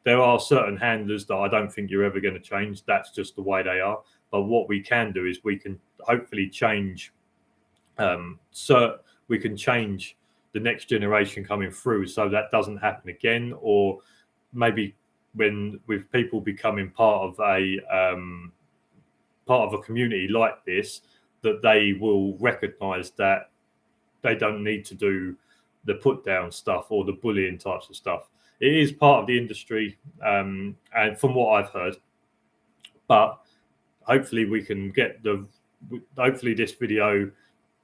There are certain handlers that I don't think you're ever going to change. That's just the way they are. But what we can do is we can hopefully change. We can change the next generation coming through, so that doesn't happen again. Or maybe with people becoming part of a community like this, that they will recognise that they don't need to do the put down stuff or the bullying types of stuff. It is part of the industry, and from what I've heard, but hopefully we can hopefully this video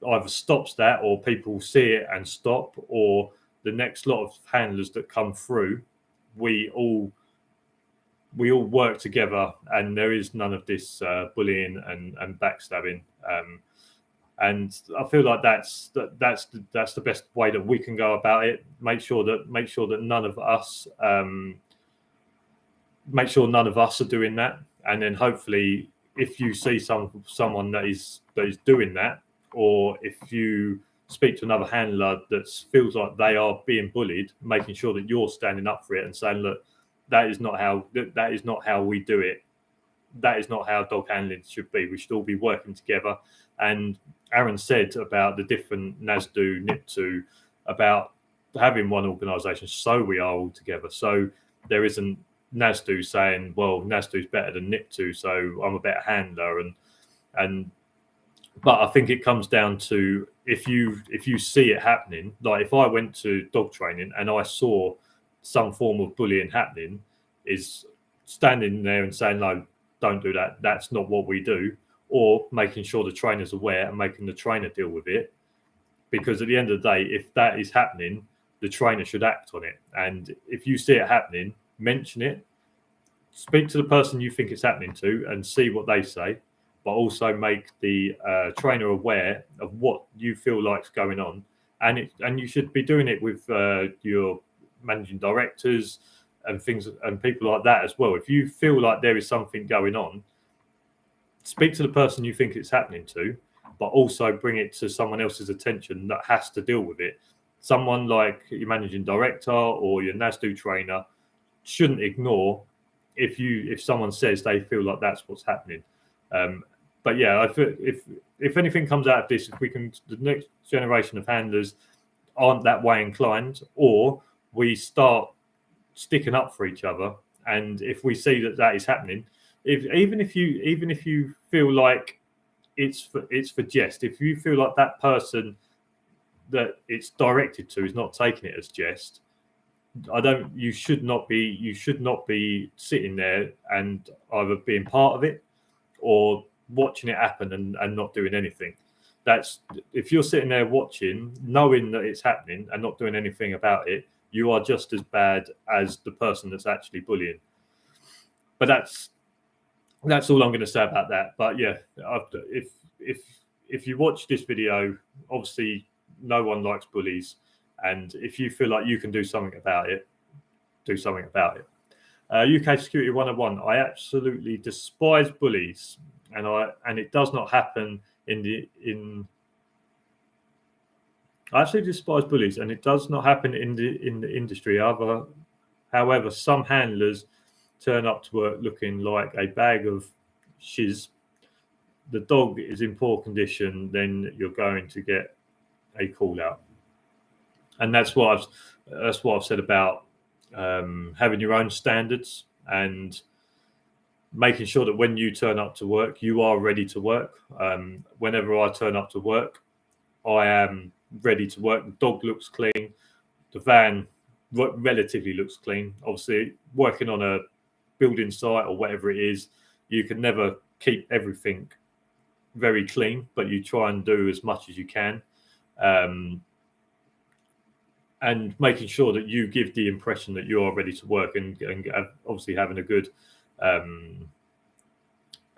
either stops that, or people see it and stop, or the next lot of handlers that come through, we all work together and there is none of this bullying and backstabbing. And I feel like that's the best way that we can go about it. Make sure that none of us make sure none of us are doing that. And then hopefully, if you see someone that is doing that, or if you speak to another handler that feels like they are being bullied, making sure that you're standing up for it and saying, look, that is not how we do it. That is not how dog handling should be. We should all be working together. And Aaron said about the different NASDU, NIPTU, about having one organisation, so we are all together. So there isn't NASDU saying, well, NASDU is better than NIPTU, so I'm a better handler. But I think it comes down to if you see it happening, like if I went to dog training and I saw some form of bullying happening, is standing there and saying, no, don't do that. That's not what we do. Or making sure the trainer's aware and making the trainer deal with it. Because at the end of the day, if that is happening, the trainer should act on it. And if you see it happening, mention it. Speak to the person you think it's happening to and see what they say. But also make the trainer aware of what you feel like's going on. And you should be doing it with your managing directors and things and people like that as well. If you feel like there is something going on, speak to the person you think it's happening to, but also bring it to someone else's attention that has to deal with it. Someone like your managing director or your NASDU trainer shouldn't ignore if someone says they feel like that's what's happening. But yeah, if anything comes out of this, if we can, the next generation of handlers aren't that way inclined, or we start sticking up for each other, and if we see that is happening, even if you feel like it's for jest, if you feel like that person that it's directed to is not taking it as jest, you should not be sitting there and either being part of it or watching it happen and not doing anything. That's if you're sitting there watching, knowing that it's happening and not doing anything about it, you are just as bad as the person that's actually bullying. But that's all I'm going to say about that. But yeah, if you watch this video, obviously no one likes bullies, and if you feel like you can do something about it, do something about it. UK Security 101. I absolutely despise bullies, and it does not happen I absolutely despise bullies, and it does not happen in the industry. However, some handlers turn up to work looking like a bag of shiz. The dog is in poor condition, then you're going to get a call out, and that's what I've said about having your own standards and making sure that when you turn up to work, you are ready to work. Whenever I turn up to work, I am ready to work. The dog looks clean. The van relatively looks clean. Obviously, working on a building site or whatever it is, you can never keep everything very clean, but you try and do as much as you can. And making sure that you give the impression that you are ready to work and obviously having a good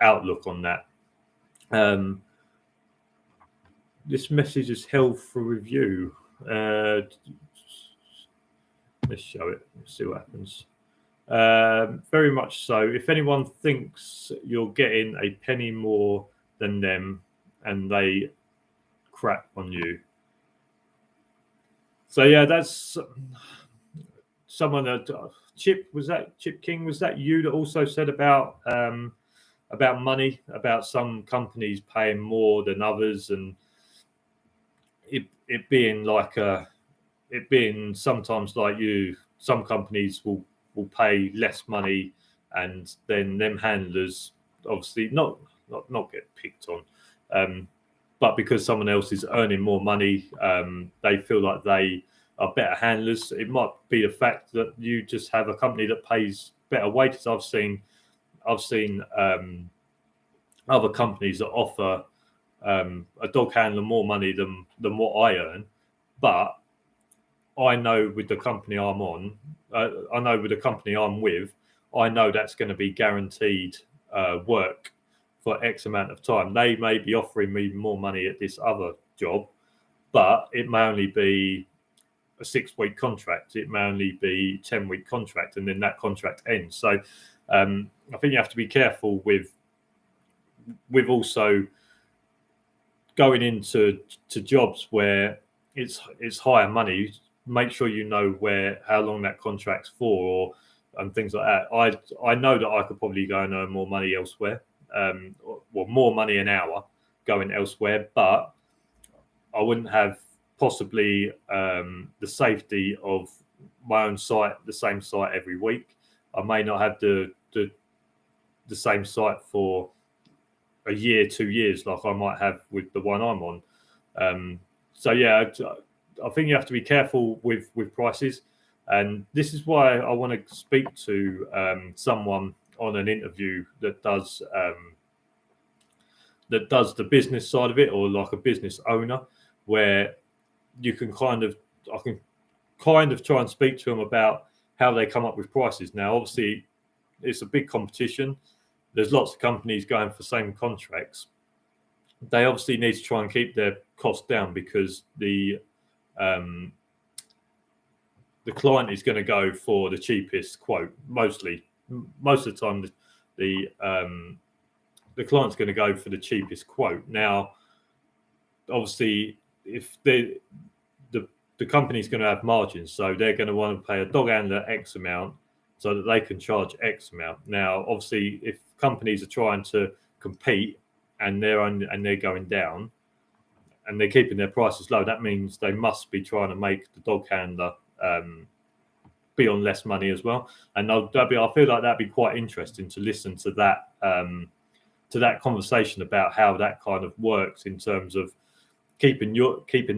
outlook on that. This message is held for review. Let's show it. Let's see what happens. Very much so. If anyone thinks you're getting a penny more than them and they crap on you. So yeah, that's someone that Chip King, was that you that also said about money, about some companies paying more than others, and it being sometimes like some companies will pay less money, and then them handlers obviously not get picked on, but because someone else is earning more money, they feel like they are better handlers. It might be the fact that you just have a company that pays better wages. I've seen other companies that offer a dog handler more money than what I earn, but I know with the company I'm on, with the company I'm with, I know that's going to be guaranteed work for X amount of time. They may be offering me more money at this other job, but it may only be a 6-week contract. It may only be 10-week contract, and then that contract ends. So I think you have to be careful with also going into jobs where it's higher money. Make sure you know how long that contract's for, and things like that. I know that I could probably go and earn more money elsewhere, or more money an hour going elsewhere, but I wouldn't have possibly the safety of my own site, the same site every week. I may not have the same site for a year, 2 years, like I might have with the one I'm on. So yeah, I think you have to be careful with prices, and this is why I want to speak to someone on an interview that does the business side of it, or like a business owner, where I can kind of try and speak to them about how they come up with prices. Now, obviously, it's a big competition. There's lots of companies going for same contracts. They obviously need to try and keep their costs down, because the client is going to go for the cheapest quote. Most of the time, the client's going to go for the cheapest quote. Now, obviously, if the company's going to have margins, so they're going to want to pay a dog handler X amount so that they can charge X amount. Now, obviously, if companies are trying to compete and they're going down and they're keeping their prices low, that means they must be trying to make the dog handler be on less money as well. And I feel like that'd be quite interesting to listen to that conversation about how that kind of works in terms of keeping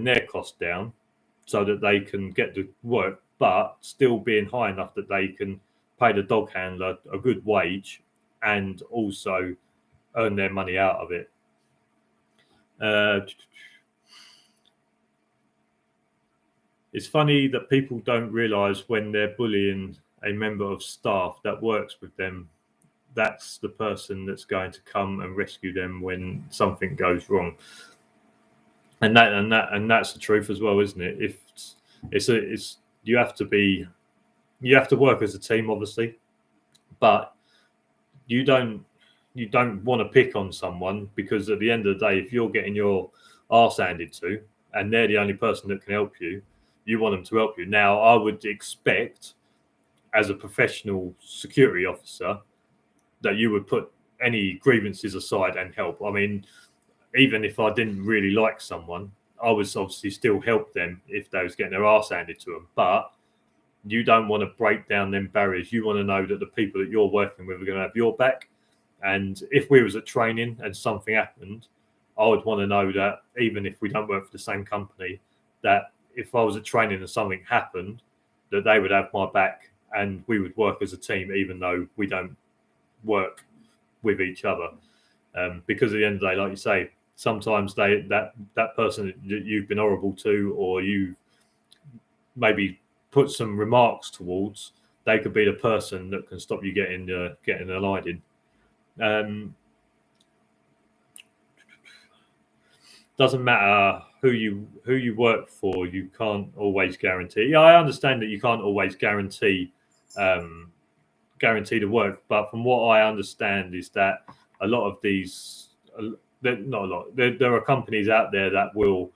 their costs down so that they can get the work, but still being high enough that they can pay the dog handler a good wage and also earn their money out of it. It's funny that people don't realise when they're bullying a member of staff that works with them, that's the person that's going to come and rescue them when something goes wrong. And that's the truth as well, isn't it? If you have to work as a team, obviously, but you don't want to pick on someone, because at the end of the day, if you're getting your arse handed to and they're the only person that can help you, you want them to help you. Now, I would expect, as a professional security officer, that you would put any grievances aside and help. I mean, even if I didn't really like someone, I would obviously still help them if they was getting their arse handed to them. But you don't want to break down them barriers. You want to know that the people that you're working with are going to have your back. And if we was at training and something happened, I would want to know that, even if we don't work for the same company, that if I was at training and something happened, that they would have my back and we would work as a team, even though we don't work with each other. Because at the end of the day, like you say, sometimes that person that you've been horrible to, or you maybe put some remarks towards, they could be the person that can stop you getting a line in. Doesn't matter who you work for, you can't always guarantee. Yeah, I understand that you can't always guarantee the work, but from what I understand is that a lot of these, not a lot, there are companies out there that will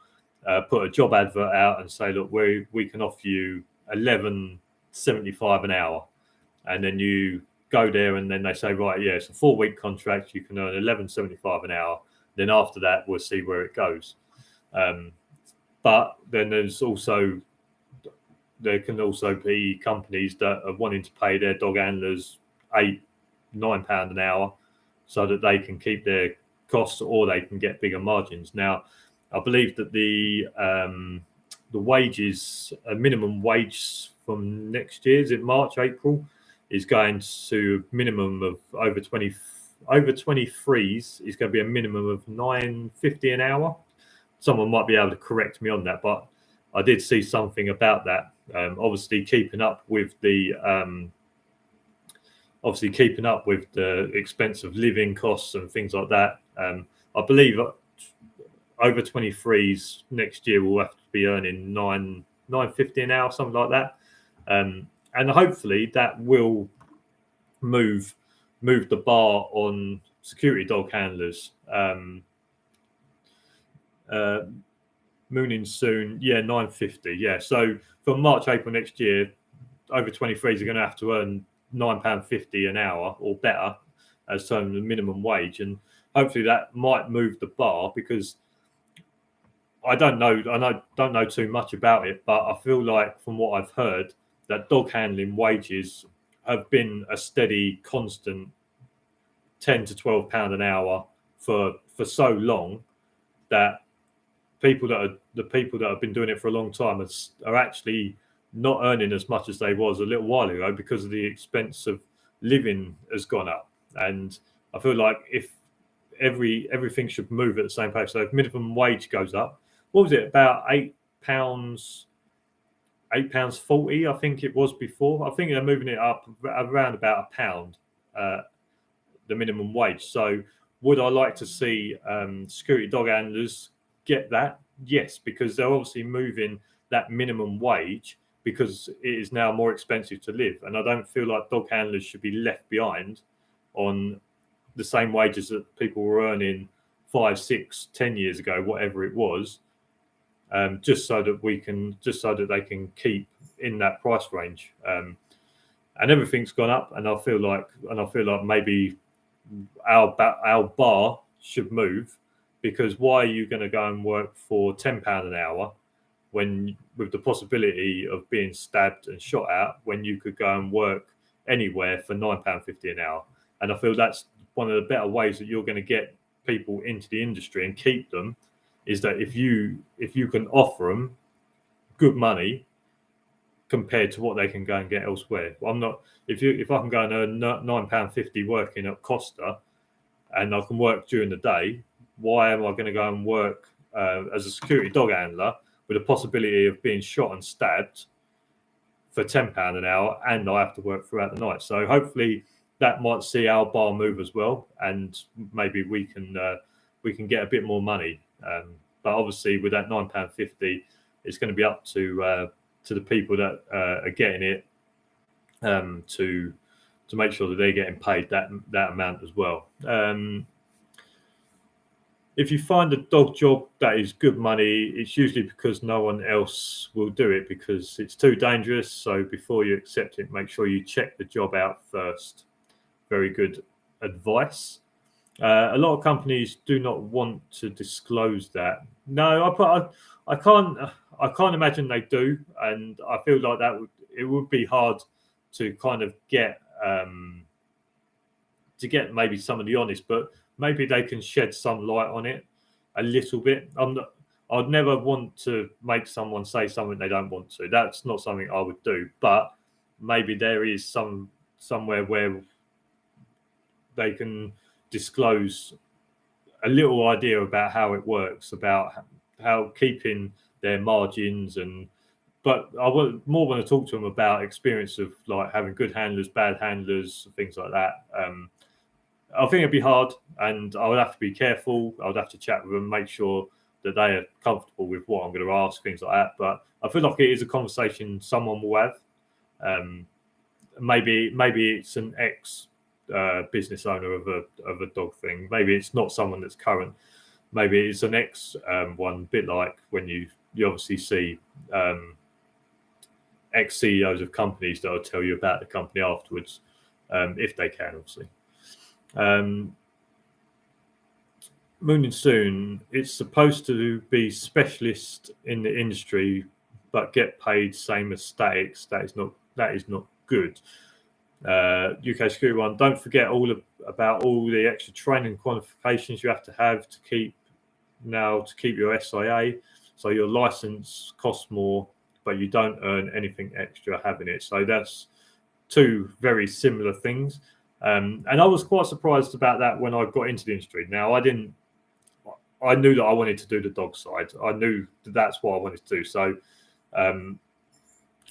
put a job advert out and say, look, we can offer you $11.75 an hour, and then you go there and then they say, right, yeah, it's a 4-week contract, you can earn $11.75 an hour. Then after that, we'll see where it goes. But then there can also be companies that are wanting to pay their dog handlers £8-9 an hour so that they can keep their costs, or they can get bigger margins. Now, I believe that the wages, a minimum wage from next year, is it March, April, is going to a minimum of over 23s is going to be a minimum of $9.50 an hour. Someone might be able to correct me on that, but I did see something about that. Obviously keeping up with the expense of living costs and things like that. I believe over 23s next year will have to be earning $9.50 an hour, something like that. And hopefully that will move moved the bar on security dog handlers. Mooning soon, yeah, 950, yeah. So from March, April next year, over 23s are going to have to earn £9.50 an hour or better as terms of the minimum wage, and hopefully that might move the bar, because I don't know too much about it, but I feel like from what I've heard that dog handling wages have been a steady, constant £10 to £12 an hour for so long that the people that have been doing it for a long time are actually not earning as much as they was a little while ago, because of the expense of living has gone up. And I feel like if everything should move at the same pace. So if minimum wage goes up, what was it, about £8, £8.40, I think it was before. I think they're moving it up around about £1, the minimum wage. So would I like to see security dog handlers get that? Yes, because they're obviously moving that minimum wage because it is now more expensive to live. And I don't feel like dog handlers should be left behind on the same wages that people were earning 5, 6, 10 years ago, whatever it was, just so that they can keep in that price range. And everything's gone up, and I feel like maybe our bar should move, because why are you going to go and work for £10 an hour when, with the possibility of being stabbed and shot at, when you could go and work anywhere for £9.50 an hour? And I feel that's one of the better ways that you're going to get people into the industry and keep them, is that if you can offer them good money compared to what they can go and get elsewhere. If I can go and earn £9.50 working at Costa, and I can work during the day, why am I going to go and work as a security dog handler with the possibility of being shot and stabbed for £10 an hour, and I have to work throughout the night? So hopefully that might see our bar move as well, and maybe we can get a bit more money. But obviously with that £9.50, it's going to be up to the people that are getting it to make sure that they're getting paid that amount as well. If you find a dog job that is good money, it's usually because no one else will do it, because it's too dangerous. So before you accept it, make sure you check the job out first. Very good advice. A lot of companies do not want to disclose that. No, I can't imagine they do, and I feel like it would be hard to kind of get maybe somebody honest, but maybe they can shed some light on it a little bit. I'd never want to make someone say something they don't want to. That's not something I would do. But maybe there is somewhere where they can disclose a little idea about how it works, about how keeping their margins. But I would more want to talk to them about experience of like having good handlers, bad handlers, things like that. I think it'd be hard, and I would have to be careful. I would have to chat with them, make sure that they are comfortable with what I'm going to ask, things like that. But I feel like it is a conversation someone will have. Maybe it's an ex business owner of a dog thing. Maybe it's not someone that's current. Maybe it's an ex one, a bit like when you obviously see ex CEOs of companies that will tell you about the company afterwards, if they can, obviously. Mooning soon, it's supposed to be specialist in the industry but get paid same as statics. That is not good. UK Security One, don't forget about all the extra training qualifications you have to keep your SIA. So your license costs more, but you don't earn anything extra having it. So that's two very similar things. And I was quite surprised about that when I got into the industry. Now, I knew that I wanted to do the dog side. I knew that's what I wanted to do. So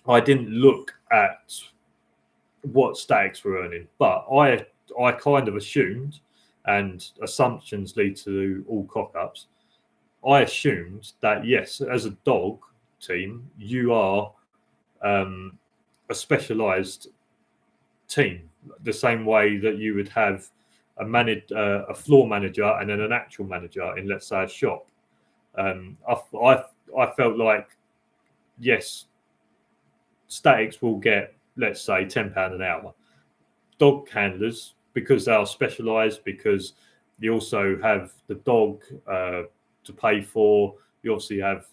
I didn't look at what statics were earning, but I kind of assumed, and assumptions lead to all cock-ups. I assumed that, yes, as a dog team, you are a specialised team, the same way that you would have a floor manager and then an actual manager in, let's say, a shop. I felt like, yes, statics will get, let's say, £10 an hour. Dog handlers, because they are specialised, because you also have the dog to pay for, you obviously have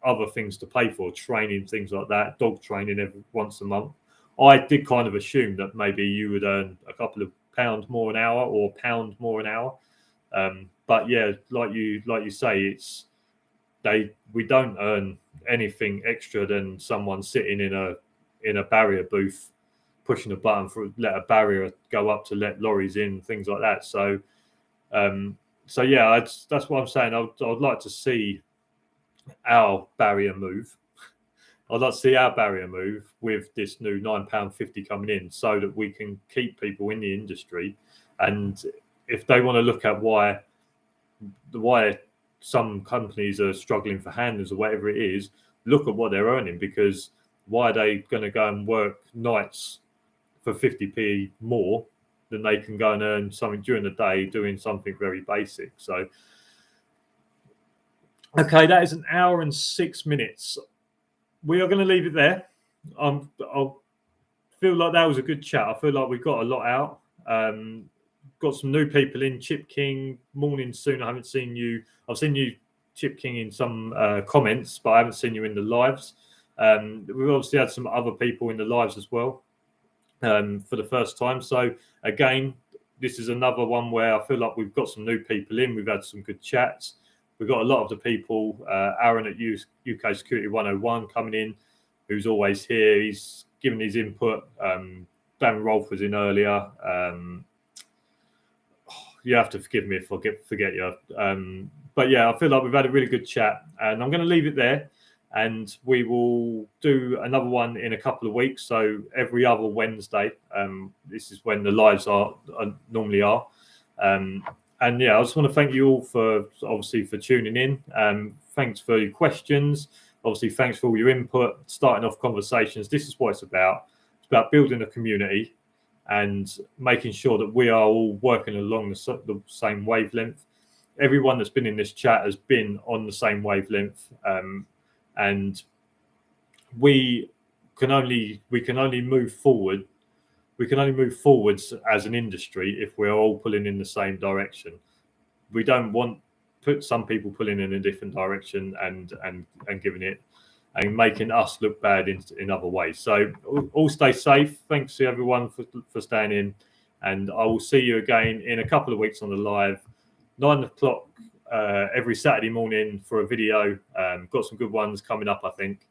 other things to pay for, training, things like that, dog training once a month. I did kind of assume that maybe you would earn a couple of pounds more an hour or £1 more an hour. But yeah, like you say, we don't earn anything extra than someone sitting in a barrier booth, pushing a button for let a barrier go up to let lorries in, things like that. So yeah, that's what I'm saying. I'd like to see our barrier move. I'd like to see our barrier move with this new £9.50 coming in, so that we can keep people in the industry. And if they want to look at why some companies are struggling for handlers or whatever it is, look at what they're earning, because why are they going to go and work nights for 50p more than they can go and earn something during the day doing something very basic? So, okay, that is 1 hour and 6 minutes. We are going to leave it there. I feel like that was a good chat. I feel like we got a lot out. Got some new people in. Chip King, morning soon. I haven't seen you. I've seen you, Chip King, in some comments, but I haven't seen you in the lives. We've obviously had some other people in the lives as well for the first time. So again, this is another one where I feel like we've got some new people in. We've had some good chats. We've got a lot of the people, Aaron at UK Security 101 coming in, who's always here. He's given his input. Dan Rolfe was in earlier. You have to forgive me if I forget you. But yeah, I feel like we've had a really good chat, and I'm going to leave it there. And we will do another one in a couple of weeks. So every other Wednesday. This is when the lives normally are. And yeah, I just want to thank you all for tuning in. Thanks for your questions. Obviously, thanks for all your input, starting off conversations. This is what it's about. It's about building a community and making sure that we are all working along the same wavelength. Everyone that's been in this chat has been on the same wavelength, and we can only move forward. We can only move forwards as an industry if we're all pulling in the same direction. We don't want some people pulling in a different direction and giving it and making us look bad in other ways. So all stay safe. Thanks to everyone for staying in, and I will see you again in a couple of weeks on the live, 9 o'clock every Saturday morning for a video. Got some good ones coming up, I think.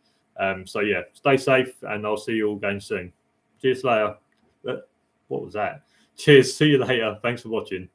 So yeah, stay safe, and I'll see you all again soon. Cheers later. What was that? Cheers. See you later. Thanks for watching.